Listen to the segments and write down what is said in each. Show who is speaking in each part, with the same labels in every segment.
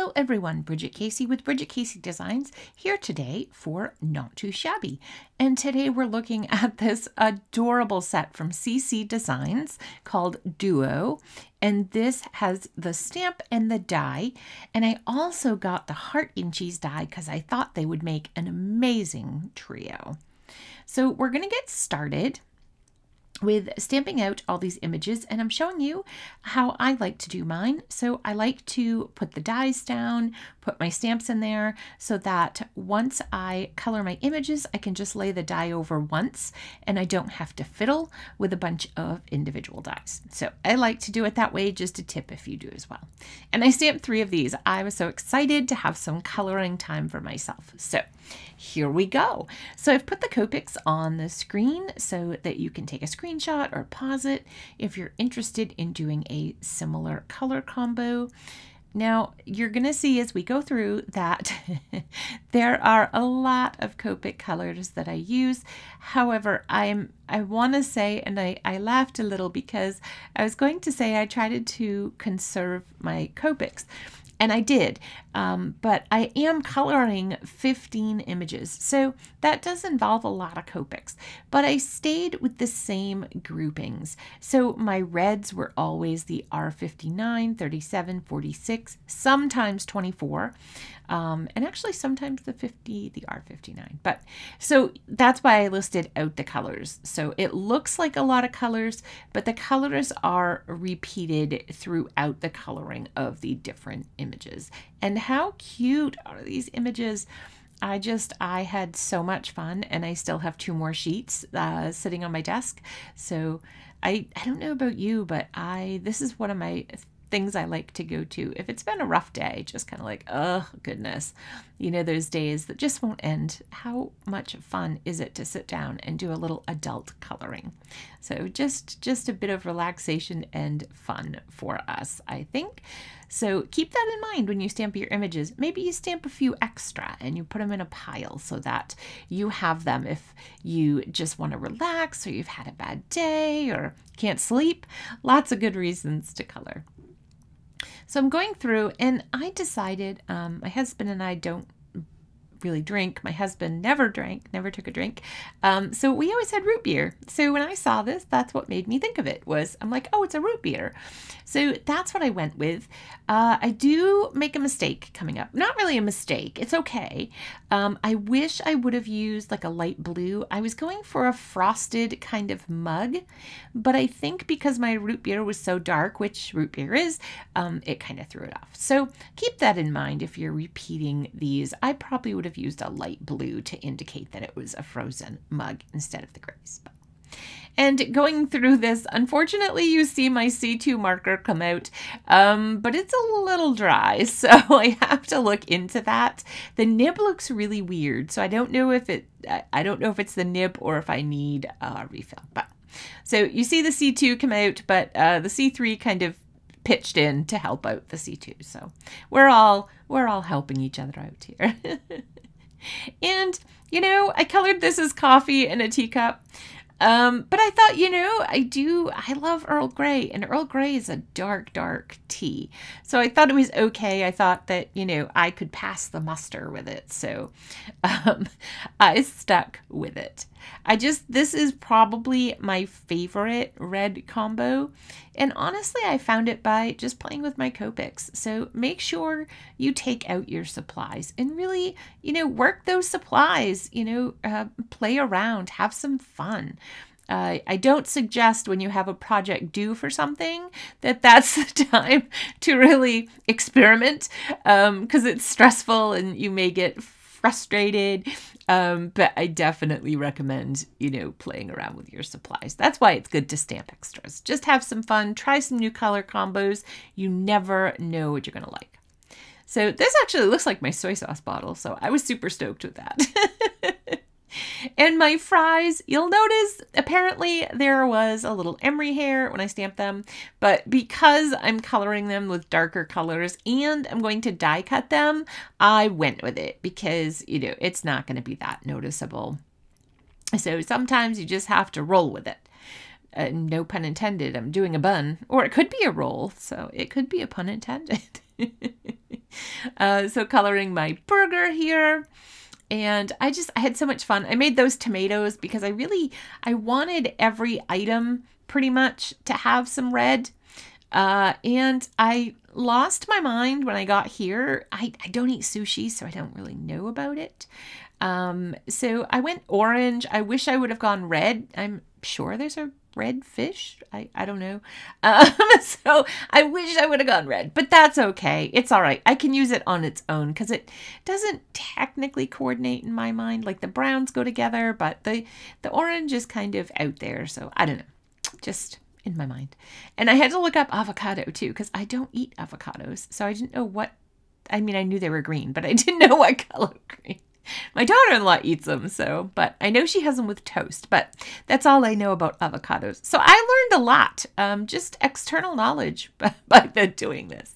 Speaker 1: Hello everyone, Bridget Casey with Bridget Casey Designs here today for Not Too Shabby. And today we're looking at this adorable set from CC Designs called Duo. And this has the stamp and the die. And I also got the heart inchies die because I thought they would make an amazing trio. So we're going to get started with stamping out all these images, and I'm showing you how I like to do mine. So I like to put the dies down, put my stamps in there so that once I color my images, I can just lay the die over once and I don't have to fiddle with a bunch of individual dies. So I like to do it that way, just a tip if you do as well. And I stamped 3 of these. I was so excited to have some coloring time for myself. So here we go. So I've put the Copics on the screen so that you can take a screenshot or pause it if you're interested in doing a similar color combo. Now you're going to see as we go through that there are a lot of Copic colors that I use. However, I want to say, and I laughed a little because I was going to say I tried to conserve my Copics. And I did, but I am coloring 15 images. So that does involve a lot of Copics, but I stayed with the same groupings. So my reds were always the R59, 37, 46, sometimes 24, and actually sometimes the R59. But so that's why I listed out the colors. So it looks like a lot of colors, but the colors are repeated throughout the coloring of the different images. And how cute are these images? I had so much fun, and I still have 2 more sheets sitting on my desk. So I don't know about you, but this is one of my things I like to go to. If it's been a rough day, just kind of like, oh goodness, you know, those days that just won't end. How much fun is it to sit down and do a little adult coloring? So just a bit of relaxation and fun for us, I think. So keep that in mind when you stamp your images. Maybe you stamp a few extra and you put them in a pile so that you have them if you just want to relax or you've had a bad day or can't sleep. Lots of good reasons to color. So I'm going through and I decided, my husband and I don't really drink. My husband never drank, never took a drink. So we always had root beer. So when I saw this, that's what made me think of it I'm like, oh, it's a root beer. So that's what I went with. I do make a mistake coming up. Not really a mistake. It's okay. I wish I would have used like a light blue. I was going for a frosted kind of mug, but I think because my root beer was so dark, which root beer is, it kind of threw it off. So keep that in mind if you're repeating these. I probably would have used a light blue to indicate that it was a frozen mug instead of the grays. And going through this, unfortunately, you see my C2 marker come out, but it's a little dry, so I have to look into that. The nib looks really weird, so I don't know if it's the nib or if I need a refill. But so you see the C2 come out, but the C3 kind of pitched in to help out the C2. So we're all helping each other out here. And you know, I colored this as coffee in a teacup. But I thought, you know, I love Earl Grey, and Earl Grey is a dark, dark tea. So I thought it was okay. I thought that, you know, I could pass the muster with it. So, I stuck with it. This is probably my favorite red combo. And honestly, I found it by just playing with my Copics. So make sure you take out your supplies and really, you know, work those supplies, you know, play around, have some fun. I don't suggest when you have a project due for something that's the time to really experiment, because it's stressful and you may get frustrated. But I definitely recommend, you know, playing around with your supplies. That's why it's good to stamp extras. Just have some fun, try some new color combos. You never know what you're going to like. So this actually looks like my soy sauce bottle, so I was super stoked with that. And my fries, you'll notice apparently there was a little emery hair when I stamped them, but because I'm coloring them with darker colors and I'm going to die cut them, I went with it because, you know, it's not going to be that noticeable. So sometimes you just have to roll with it. No pun intended, I'm doing a bun, or it could be a roll, so it could be a pun intended. So coloring my burger here. And I had so much fun. I made those tomatoes because I wanted every item pretty much to have some red. And I lost my mind when I got here. I don't eat sushi, so I don't really know about it. So I went orange. I wish I would have gone red. I'm sure there's a red fish. I don't know. So I wish I would have gone red, but that's okay. It's all right. I can use it on its own because it doesn't technically coordinate in my mind. Like the browns go together, but the orange is kind of out there. So I don't know, just in my mind. And I had to look up avocado too, because I don't eat avocados. So I didn't know I knew they were green, but I didn't know what color green. My daughter-in-law eats them, but I know she has them with toast, but that's all I know about avocados. So I learned a lot, just external knowledge by doing this.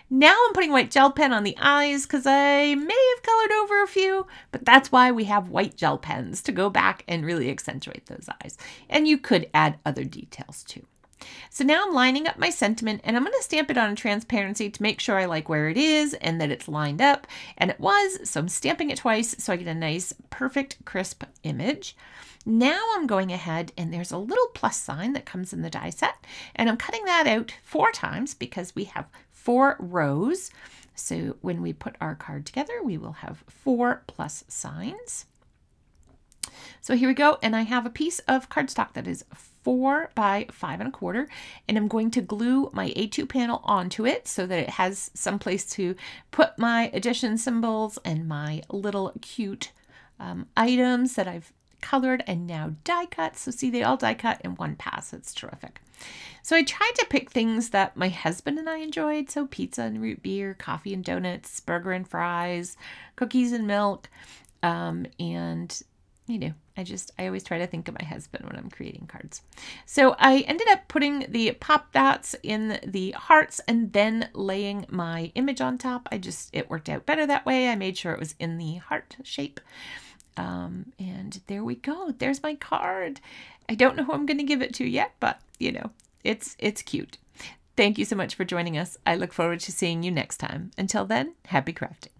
Speaker 1: Now I'm putting white gel pen on the eyes because I may have colored over a few, but that's why we have white gel pens to go back and really accentuate those eyes. And you could add other details too. So now I'm lining up my sentiment and I'm going to stamp it on transparency to make sure I like where it is and that it's lined up. And it was, so I'm stamping it twice so I get a nice, perfect, crisp image. Now I'm going ahead and there's a little plus sign that comes in the die set and I'm cutting that out 4 times because we have 4 rows. So when we put our card together, we will have 4 plus signs. So here we go. And I have a piece of cardstock that is 4 by 5 1/4, and I'm going to glue my A2 panel onto it so that it has some place to put my addition symbols and my little cute items that I've colored and now die cut. So see, they all die cut in one pass. It's terrific. So I tried to pick things that my husband and I enjoyed. So pizza and root beer, coffee and donuts, burger and fries, cookies and milk, and I always try to think of my husband when I'm creating cards. So I ended up putting the pop dots in the hearts and then laying my image on top. It worked out better that way. I made sure it was in the heart shape. And there we go. There's my card. I don't know who I'm going to give it to yet, but it's cute. Thank you so much for joining us. I look forward to seeing you next time. Until then, happy crafting.